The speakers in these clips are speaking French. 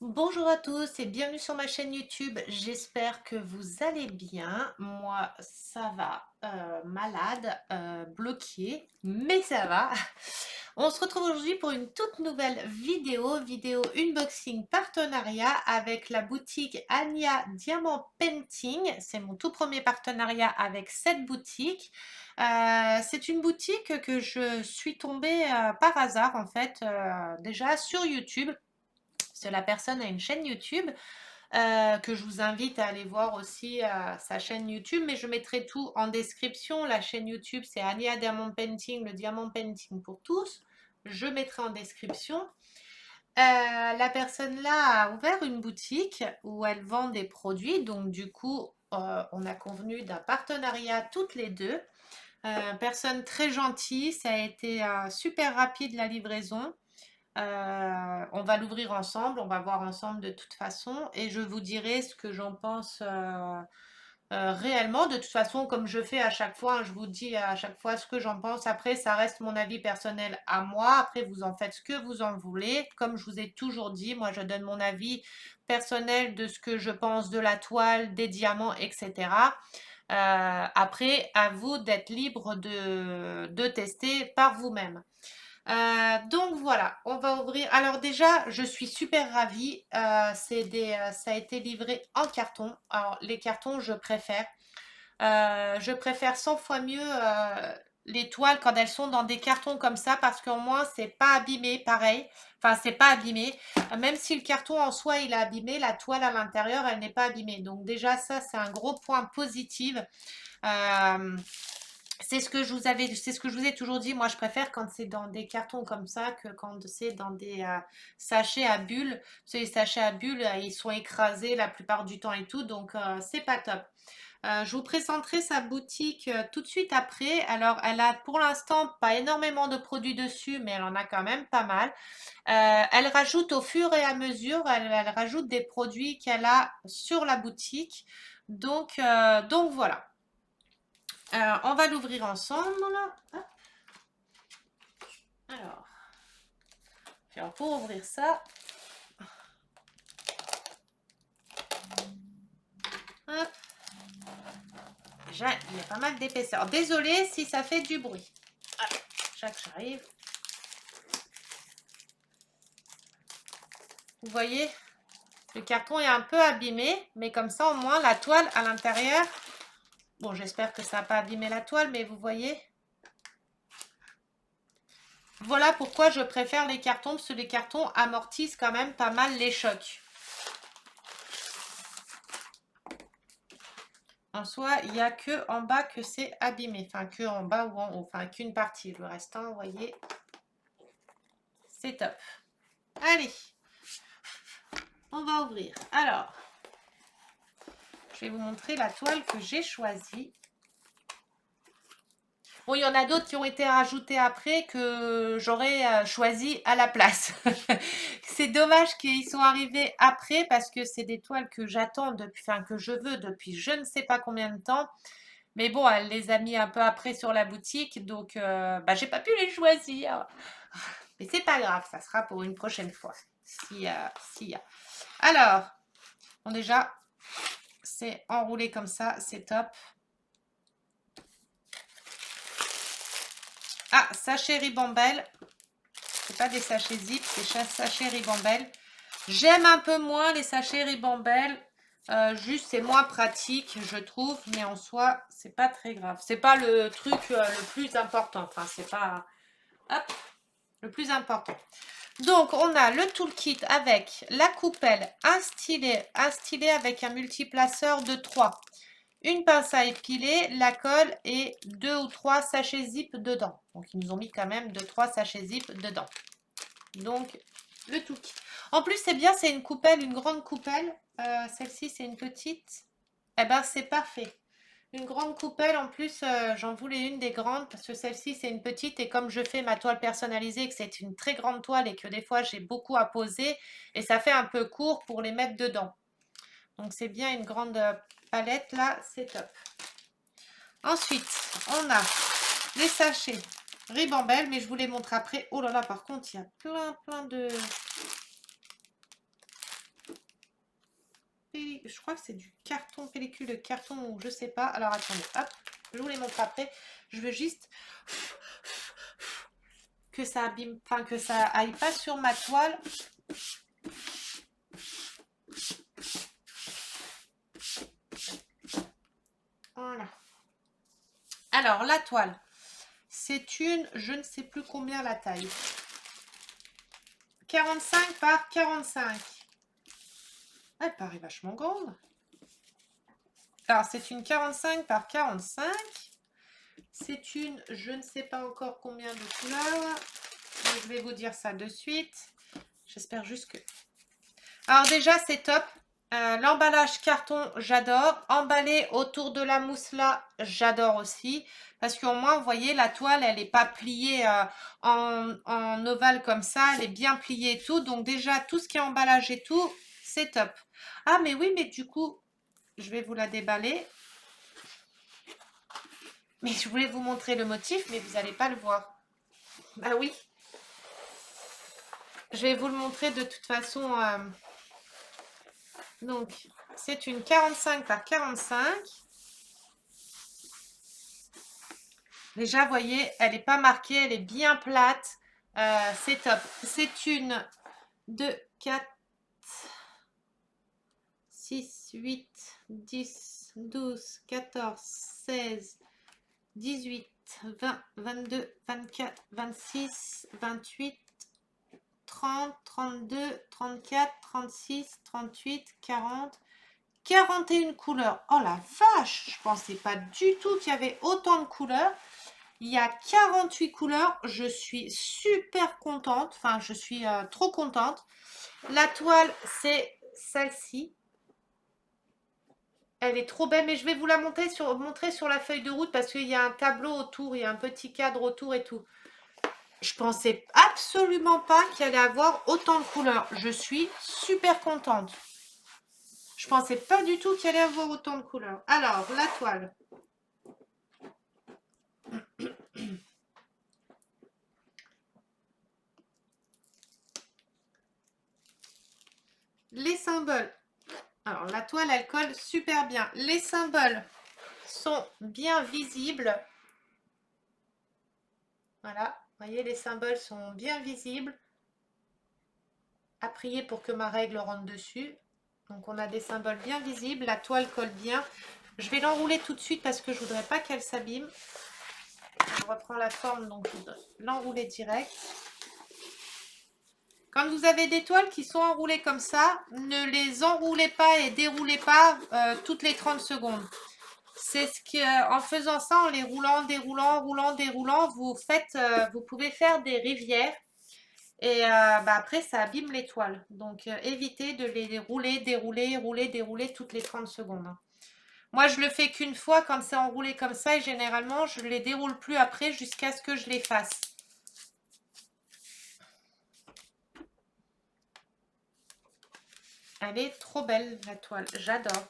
Bonjour à tous et bienvenue sur ma chaîne YouTube. J'espère que vous allez bien. Moi, ça va, malade, bloqué, mais ça va. On se retrouve aujourd'hui pour une toute nouvelle vidéo unboxing partenariat avec la boutique Ania Diamant Painting. C'est mon tout premier partenariat avec cette boutique. C'est une boutique que je suis tombée par hasard en fait, déjà sur YouTube. Parce que la personne a une chaîne YouTube que je vous invite à aller voir aussi sa chaîne YouTube, mais je mettrai tout en description. La chaîne YouTube, c'est Ania Diamond Painting, le Diamant Painting pour tous. Je mettrai en description. La personne là a ouvert une boutique où elle vend des produits, donc du coup, on a convenu d'un partenariat toutes les deux. Personne très gentille, ça a été super rapide la livraison. On va l'ouvrir ensemble, on va voir ensemble de toute façon et je vous dirai ce que j'en pense réellement. De toute façon, comme je fais à chaque fois, hein, je vous dis à chaque fois ce que j'en pense. Après, ça reste mon avis personnel à moi. Après, vous en faites ce que vous en voulez. Comme je vous ai toujours dit, moi, je donne mon avis personnel de ce que je pense de la toile, des diamants, etc. Après, à vous d'être libre de tester par vous-même. Donc voilà, on va ouvrir. Alors déjà, je suis super ravie. Ça a été livré en carton. Alors les cartons, je préfère. Je préfère 100 fois mieux les toiles quand elles sont dans des cartons comme ça parce qu'au moins c'est pas abîmé, pareil. Enfin, c'est pas abîmé. Même si le carton en soi il est abîmé, la toile à l'intérieur elle n'est pas abîmée. Donc déjà ça c'est un gros point positif. Euh, c'est ce que je vous ai toujours dit. Moi, je préfère quand c'est dans des cartons comme ça que quand c'est dans des sachets à bulles. Parce que les sachets à bulles, ils sont écrasés la plupart du temps et tout, donc c'est pas top. Je vous présenterai sa boutique tout de suite après. Alors, elle a pour l'instant pas énormément de produits dessus, mais elle en a quand même pas mal. Elle rajoute au fur et à mesure, elle rajoute des produits qu'elle a sur la boutique. Donc voilà. On va l'ouvrir ensemble. Hop. Alors, pour ouvrir ça, hop, déjà, il y a pas mal d'épaisseur. Désolée si ça fait du bruit. Hop, chaque j'arrive. Vous voyez, le carton est un peu abîmé, mais comme ça, au moins, la toile à l'intérieur. Bon, j'espère que ça n'a pas abîmé la toile, mais vous voyez. Voilà pourquoi je préfère les cartons, parce que les cartons amortissent quand même pas mal les chocs. En soi, il n'y a que en bas que c'est abîmé. Enfin, que en bas ou en haut. Enfin, qu'une partie. Le restant, vous voyez, c'est top. Allez, on va ouvrir. Alors, je vais vous montrer la toile que j'ai choisie. Bon, il y en a d'autres qui ont été rajoutées après que j'aurais choisi à la place. C'est dommage qu'ils sont arrivés après parce que c'est des toiles que j'attends depuis, enfin que je veux depuis je ne sais pas combien de temps. Mais bon, elle les a mis un peu après sur la boutique, donc bah, j'ai pas pu les choisir. Mais c'est pas grave, ça sera pour une prochaine fois. S'il y a. Alors, bon déjà, c'est enroulé comme ça, c'est top. Ah, sachet ribambelle. C'est pas des sachets zip, c'est sachets ribambelle. J'aime un peu moins les sachets ribambelle. Juste, c'est moins pratique, je trouve. Mais en soi, c'est pas très grave. C'est pas le truc le plus important. Enfin, c'est pas hop, le plus important. Donc, on a le toolkit avec la coupelle instillée avec un multiplaceur de 3. Une pince à épiler, la colle et 2 ou 3 sachets zip dedans. Donc, ils nous ont mis quand même 2-3 sachets zip dedans. Donc, le tout. En plus, c'est bien, c'est une coupelle, une grande coupelle. Celle-ci, c'est une petite. Eh ben, c'est parfait. Une grande coupelle, en plus, j'en voulais une des grandes parce que celle-ci, c'est une petite. Et comme je fais ma toile personnalisée, que c'est une très grande toile et que des fois, j'ai beaucoup à poser, et ça fait un peu court pour les mettre dedans. Donc, c'est bien une grande palette, là, c'est top. Ensuite, on a les sachets ribambelle, mais je vous les montre après. Oh là là, par contre, il y a plein de... je crois que c'est du carton, pellicule de carton ou je sais pas. Alors attendez, hop, je vous les montre après. Je veux juste que ça abîme, enfin que ça aille pas sur ma toile. Voilà. Alors la toile, c'est une, je ne sais plus combien la taille. 45 par 45. Elle paraît vachement grande. Alors c'est une 45 par 45. C'est une, je ne sais pas encore combien de couleurs. Je vais vous dire ça de suite. J'espère juste que... Alors déjà, c'est top. L'emballage carton, j'adore. Emballé autour de la mousse là, j'adore aussi. Parce qu'au moins, vous voyez, la toile, elle n'est pas pliée en ovale comme ça. Elle est bien pliée et tout. Donc déjà, tout ce qui est emballage et tout, c'est top. Ah, mais oui, mais du coup, je vais vous la déballer. Mais je voulais vous montrer le motif, mais vous n'allez pas le voir. Ah oui. Je vais vous le montrer de toute façon. Donc, c'est une 45 par 45. Déjà, vous voyez, elle n'est pas marquée, elle est bien plate. C'est top. C'est une 2, 4, 6, 8, 10, 12, 14, 16, 18, 20, 22, 24, 26, 28, 30, 32, 34, 36, 38, 40, 41 couleurs. Oh la vache, je pensais pas du tout qu'il y avait autant de couleurs. Il y a 48 couleurs. Je suis super contente. Enfin, je suis trop contente. La toile, c'est celle-ci. Elle est trop belle, mais je vais vous la montrer sur la feuille de route parce qu'il y a un tableau autour, il y a un petit cadre autour et tout. Je pensais absolument pas qu'il allait avoir autant de couleurs. Je suis super contente. Je pensais pas du tout qu'il allait avoir autant de couleurs. Alors, la toile. Les symboles. Alors, la toile, elle colle super bien. Les symboles sont bien visibles. Voilà, vous voyez, les symboles sont bien visibles. À prier pour que ma règle rentre dessus. Donc, on a des symboles bien visibles. La toile colle bien. Je vais l'enrouler tout de suite parce que je ne voudrais pas qu'elle s'abîme. Je reprends la forme, donc je vais l'enrouler direct. Quand vous avez des toiles qui sont enroulées comme ça, ne les enroulez pas et déroulez pas toutes les 30 secondes. C'est ce que, en faisant ça, en les roulant, déroulant, roulant, déroulant, vous pouvez faire des rivières et après ça abîme les toiles. Donc évitez de les rouler, dérouler, rouler, dérouler toutes les 30 secondes. Moi je le fais qu'une fois quand c'est enroulé comme ça et généralement je ne les déroule plus après jusqu'à ce que je les fasse. Elle est trop belle la toile, j'adore.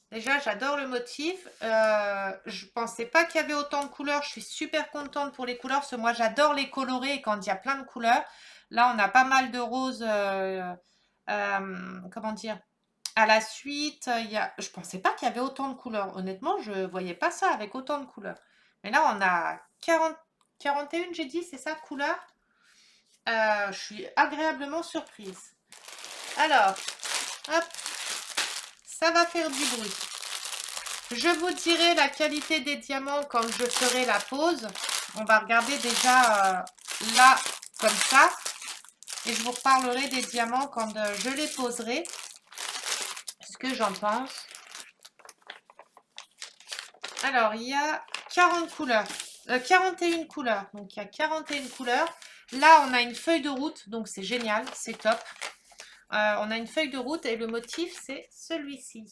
Déjà, j'adore le motif. Je pensais pas qu'il y avait autant de couleurs. Je suis super contente pour les couleurs parce que moi, j'adore les colorés quand il y a plein de couleurs. Là, on a pas mal de roses. Comment dire? À la suite, je pensais pas qu'il y avait autant de couleurs. Honnêtement, je voyais pas ça avec autant de couleurs. Mais là, on a 41, j'ai dit, c'est ça, couleurs. Je suis agréablement surprise. Alors, hop, ça va faire du bruit. Je vous dirai la qualité des diamants quand je ferai la pose. On va regarder déjà là, comme ça. Et je vous reparlerai des diamants quand je les poserai. Ce que j'en pense. Alors, il y a 40 couleurs. 41 couleurs. Donc, il y a 41 couleurs. Là, on a une feuille de route. Donc, c'est génial. C'est top. On a une feuille de route et le motif, c'est celui-ci.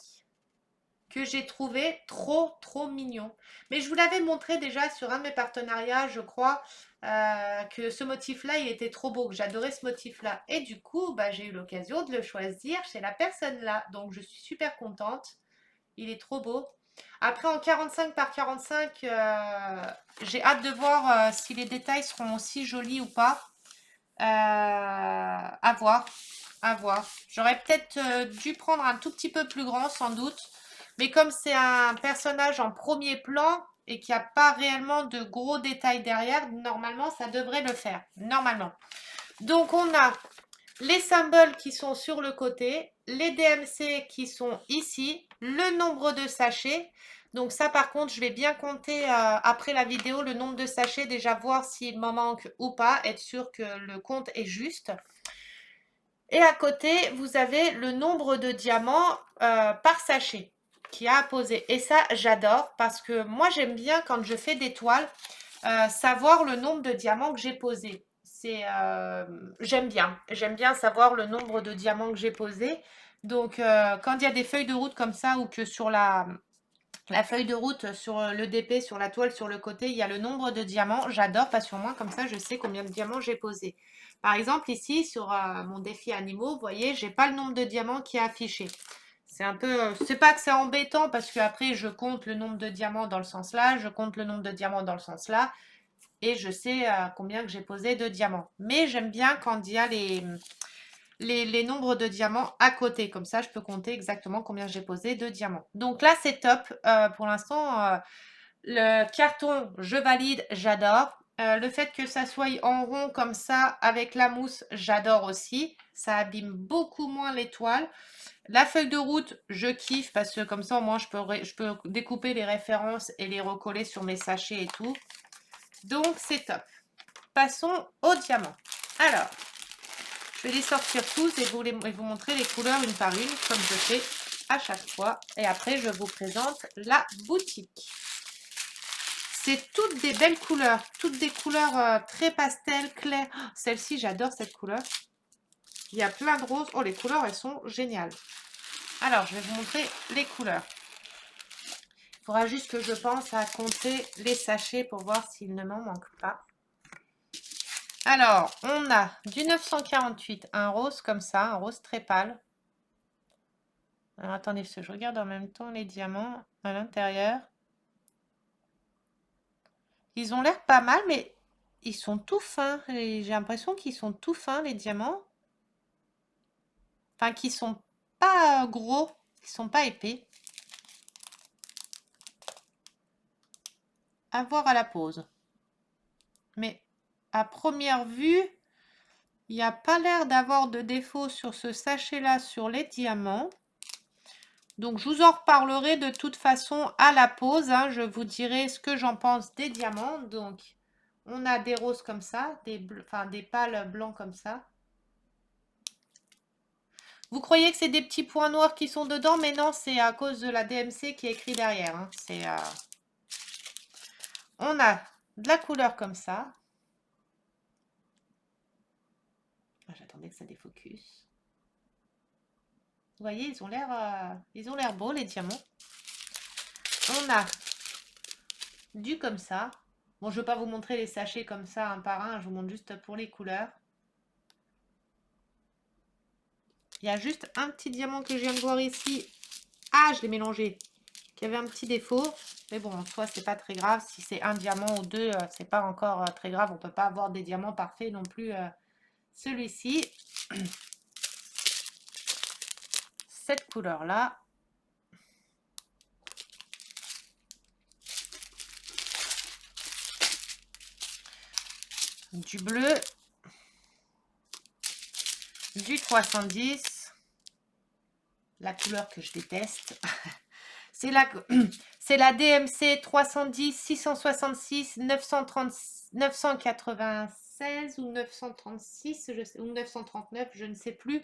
Que j'ai trouvé trop mignon. Mais je vous l'avais montré déjà sur un de mes partenariats, je crois, que ce motif-là, il était trop beau, que j'adorais ce motif-là. Et du coup, bah, j'ai eu l'occasion de le choisir chez la personne-là. Donc, je suis super contente. Il est trop beau. Après, en 45 par 45, j'ai hâte de voir si les détails seront aussi jolis ou pas. À voir. À voir. J'aurais peut-être dû prendre un tout petit peu plus grand, sans doute. Mais comme c'est un personnage en premier plan et qu'il n'y a pas réellement de gros détails derrière, normalement, ça devrait le faire. Normalement. Donc, on a les symboles qui sont sur le côté, les DMC qui sont ici, le nombre de sachets. Donc ça, par contre, je vais bien compter après la vidéo le nombre de sachets, déjà voir s'il m'en manque ou pas, être sûr que le compte est juste. Et à côté, vous avez le nombre de diamants par sachet qui a à poser. Et ça, j'adore parce que moi, j'aime bien quand je fais des toiles, savoir le nombre de diamants que j'ai posés. J'aime bien savoir le nombre de diamants que j'ai posés. Donc, quand il y a des feuilles de route comme ça ou que sur la feuille de route, sur le DP, sur la toile, sur le côté, il y a le nombre de diamants. J'adore parce que moi, comme ça, je sais combien de diamants j'ai posé. Par exemple, ici, sur mon défi animaux, vous voyez, j'ai pas le nombre de diamants qui est affiché. C'est un peu, c'est pas que c'est embêtant parce que après je compte le nombre de diamants dans le sens là, je compte le nombre de diamants dans le sens là, et je sais combien que j'ai posé de diamants. Mais j'aime bien quand il y a les nombres de diamants à côté. Comme ça, je peux compter exactement combien j'ai posé de diamants. Donc là, c'est top. Pour l'instant, le carton, je valide, j'adore. Le fait que ça soit en rond comme ça, avec la mousse, j'adore aussi. Ça abîme beaucoup moins les toiles. La feuille de route, je kiffe parce que comme ça, au moins, je peux découper les références et les recoller sur mes sachets et tout. Donc, c'est top. Passons aux diamants. Alors, je vais les sortir tous et vous montrer les couleurs une par une, comme je fais à chaque fois. Et après, je vous présente la boutique. C'est toutes des belles couleurs, toutes des couleurs très pastel, claires. Oh, celle-ci, j'adore cette couleur. Il y a plein de roses. Oh, les couleurs, elles sont géniales. Alors, je vais vous montrer les couleurs. Il faudra juste que je pense à compter les sachets pour voir s'il ne m'en manque pas. Alors, on a du 948, un rose comme ça, un rose très pâle. Alors, attendez, parce que je regarde en même temps les diamants à l'intérieur. Ils ont l'air pas mal, mais ils sont tout fins. J'ai l'impression qu'ils sont tout fins, les diamants. Enfin, qu'ils sont pas gros, qu'ils sont pas épais. À voir à la pose. Mais à première vue, il n'y a pas l'air d'avoir de défaut sur ce sachet-là sur les diamants. Donc, je vous en reparlerai de toute façon à la pause. Hein. Je vous dirai ce que j'en pense des diamants. Donc, on a des roses comme ça, des pâles blancs comme ça. Vous croyez que c'est des petits points noirs qui sont dedans, mais non, c'est à cause de la DMC qui est écrit derrière. Hein. On a de la couleur comme ça. Ah, j'attendais que ça défocus. Vous voyez, ils ont l'air beaux, les diamants. On a du comme ça. Bon, je ne vais pas vous montrer les sachets comme ça, un par un. Je vous montre juste pour les couleurs. Il y a juste un petit diamant que je viens de voir ici. Ah, je l'ai mélangé. Qui avait un petit défaut. Mais bon, en soi, c'est pas très grave. Si c'est un diamant ou deux, c'est pas encore très grave. On peut pas avoir des diamants parfaits non plus. Celui-ci. Cette couleur-là. Du bleu. Du 310. La couleur que je déteste. C'est la DMC 310, 666, 996 ou 936 ou 939, je ne sais plus.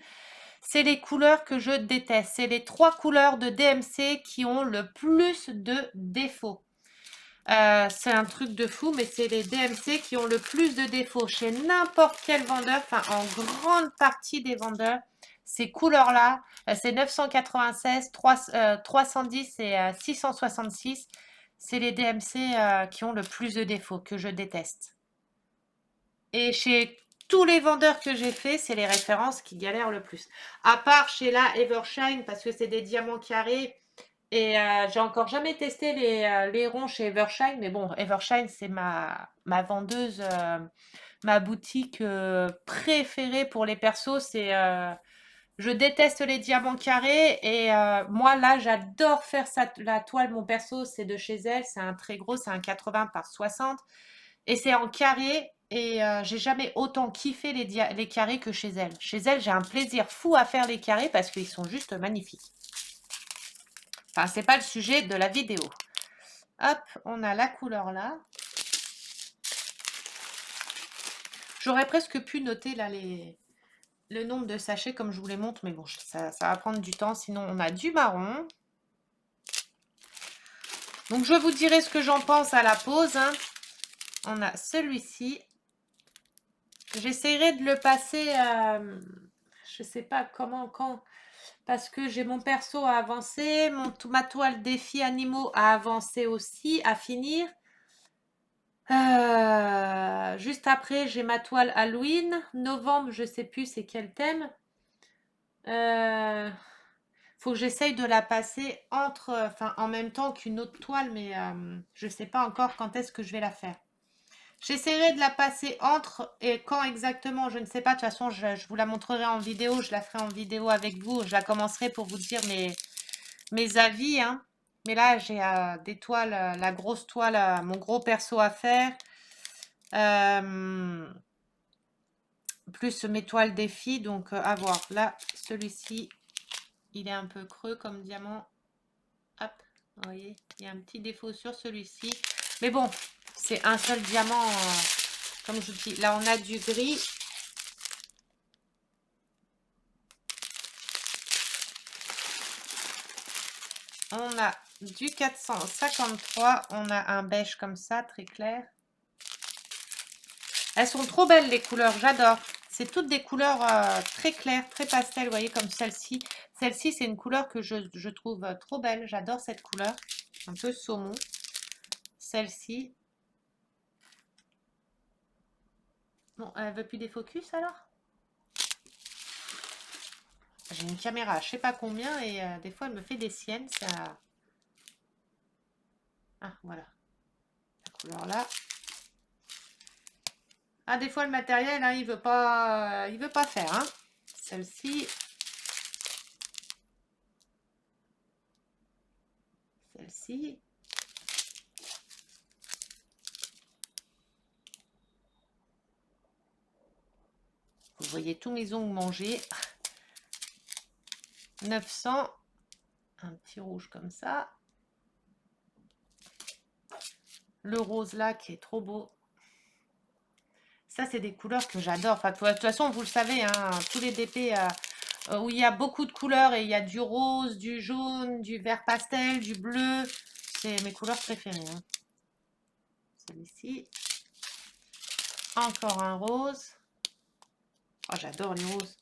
C'est les couleurs que je déteste. C'est les 3 couleurs de DMC qui ont le plus de défauts. C'est un truc de fou, mais c'est les DMC qui ont le plus de défauts chez n'importe quel vendeur, enfin en grande partie des vendeurs. Ces couleurs-là, c'est 996, 310 et 666. C'est les DMC qui ont le plus de défauts, que je déteste. Et chez tous les vendeurs que j'ai fait, c'est les références qui galèrent le plus. À part chez la Evershine, parce que c'est des diamants carrés. Et j'ai encore jamais testé les ronds chez Evershine. Mais bon, Evershine, c'est ma vendeuse, ma boutique préférée pour les persos. Je déteste les diamants carrés et moi là j'adore faire ça. La toile, mon perso, c'est de chez elle, c'est un très gros, c'est un 80 par 60 et c'est en carré et j'ai jamais autant kiffé les carrés que chez elle. Chez elle, j'ai un plaisir fou à faire les carrés parce qu'ils sont juste magnifiques. Enfin, c'est pas le sujet de la vidéo. Hop, on a la couleur là. J'aurais presque pu noter là le nombre de sachets comme je vous les montre, mais bon, ça va prendre du temps. Sinon, on a du marron. Donc, je vous dirai ce que j'en pense à la pause. Hein. On a celui-ci. J'essaierai de le passer, je sais pas comment, quand, parce que j'ai mon perso à avancer, ma toile défi animaux à avancer aussi, à finir. Juste après, j'ai ma toile Halloween. Novembre, je sais plus c'est quel thème. Faut que j'essaye de la passer enfin, en même temps qu'une autre toile, mais je sais pas encore quand est-ce que je vais la faire. J'essaierai de la passer entre et quand exactement, je ne sais pas. De toute façon, je vous la montrerai en vidéo, je la ferai en vidéo avec vous. Je la commencerai pour vous dire mes avis. Hein. Mais là, j'ai des toiles, la grosse toile, mon gros perso à faire. Plus mes toiles défi, donc à voir. Là, celui-ci, il est un peu creux comme diamant. Hop, vous voyez, il y a un petit défaut sur celui-ci. Mais bon, c'est un seul diamant, comme je vous dis. Là, on a du gris. On a du 453. On a un beige comme ça, très clair. Elles sont trop belles, les couleurs. J'adore. C'est toutes des couleurs très claires, très pastel. Vous voyez, comme celle-ci. Celle-ci, c'est une couleur que je trouve trop belle. J'adore cette couleur. Un peu saumon. Celle-ci. Bon, elle veut plus des focus alors? J'ai une caméra, je sais pas combien, et des fois elle me fait des siennes. Ça... Ah, voilà. La couleur là. Ah, des fois le matériel, hein, il veut pas faire. Hein. Celle-ci. Celle-ci. Vous voyez tous mes ongles manger. 900. Un petit rouge comme ça. Le rose là qui est trop beau. Ça, c'est des couleurs que j'adore. Enfin, de toute façon, vous le savez, hein, tous les DP où il y a beaucoup de couleurs et il y a du rose, du jaune, du vert pastel, du bleu. C'est mes couleurs préférées. Hein. Celui-ci. Encore un rose. Oh, j'adore les roses.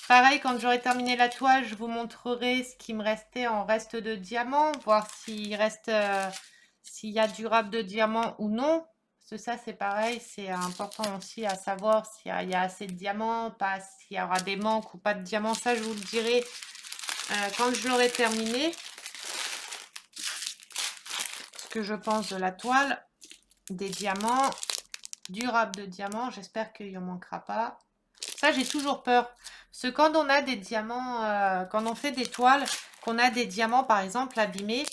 Pareil, quand j'aurai terminé la toile, je vous montrerai ce qui me restait en reste de diamants, voir s'il reste, s'il y a du rap de diamants ou non. Parce que ça, c'est pareil, c'est important aussi à savoir s'il y a assez de diamants, pas s'il y aura des manques ou pas de diamants. Ça, je vous le dirai quand je l'aurai terminé. Ce que je pense de la toile, des diamants, du rap de diamants. J'espère qu'il n'en manquera pas. Ça, j'ai toujours peur. Parce que quand on a des diamants, quand on fait des toiles, qu'on a des diamants, par exemple, abîmés,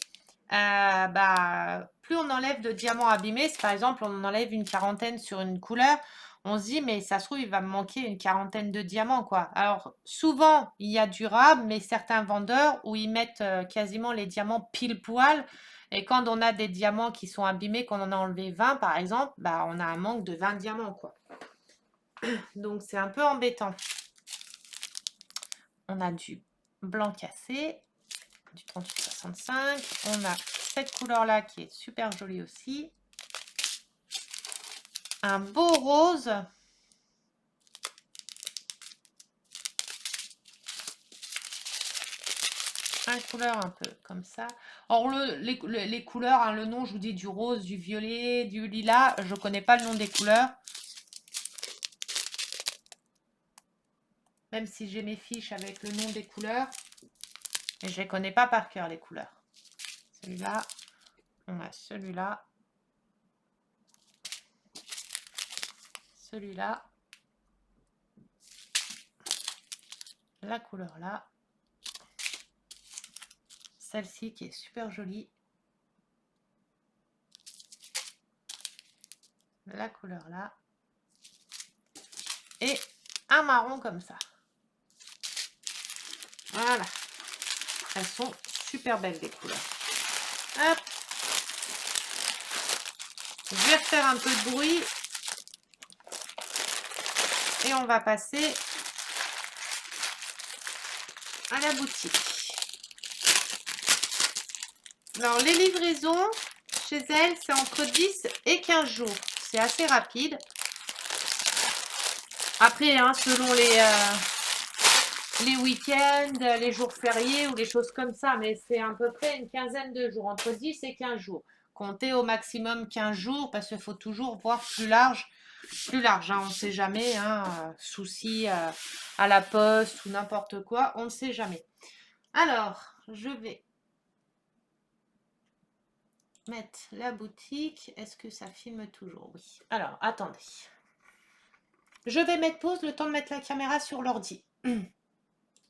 plus on enlève de diamants abîmés, si par exemple, on en enlève une quarantaine sur une couleur, on se dit, mais ça se trouve, il va me manquer une quarantaine de diamants, quoi. Alors, souvent, il y a du rab, mais certains vendeurs, où ils mettent quasiment les diamants pile poil, et quand on a des diamants qui sont abîmés, qu'on en a enlevé 20, par exemple, on a un manque de 20 diamants, quoi. Donc, c'est un peu embêtant. On a du blanc cassé, du 3865. On a cette couleur-là qui est super jolie aussi. Un beau rose. Un couleur un peu comme ça. Or, les couleurs, hein, le nom, je vous dis du rose, du violet, du lilas. Je ne connais pas le nom des couleurs. Même si j'ai mes fiches avec le nom des couleurs. Et je ne les connais pas par cœur, les couleurs. Celui-là. On a celui-là. Celui-là. la couleur là. Celle-ci qui est super jolie. La couleur là. Et un marron comme ça. Voilà. Elles sont super belles les couleurs. Hop. Je vais refaire un peu de bruit. Et on va passer à la boutique. Alors les livraisons chez elles, c'est entre 10 et 15 jours. C'est assez rapide. Après, hein, selon les week-ends, les jours fériés ou les choses comme ça, mais c'est à peu près une quinzaine de jours, entre 10 et 15 jours. Comptez au maximum 15 jours parce qu'il faut toujours voir plus large. Plus large, hein, on ne sait jamais, hein, souci à la poste ou n'importe quoi, on ne sait jamais. Alors, je vais mettre la boutique. Est-ce que ça filme toujours? Oui. Alors, attendez. Je vais mettre pause le temps de mettre la caméra sur l'ordi.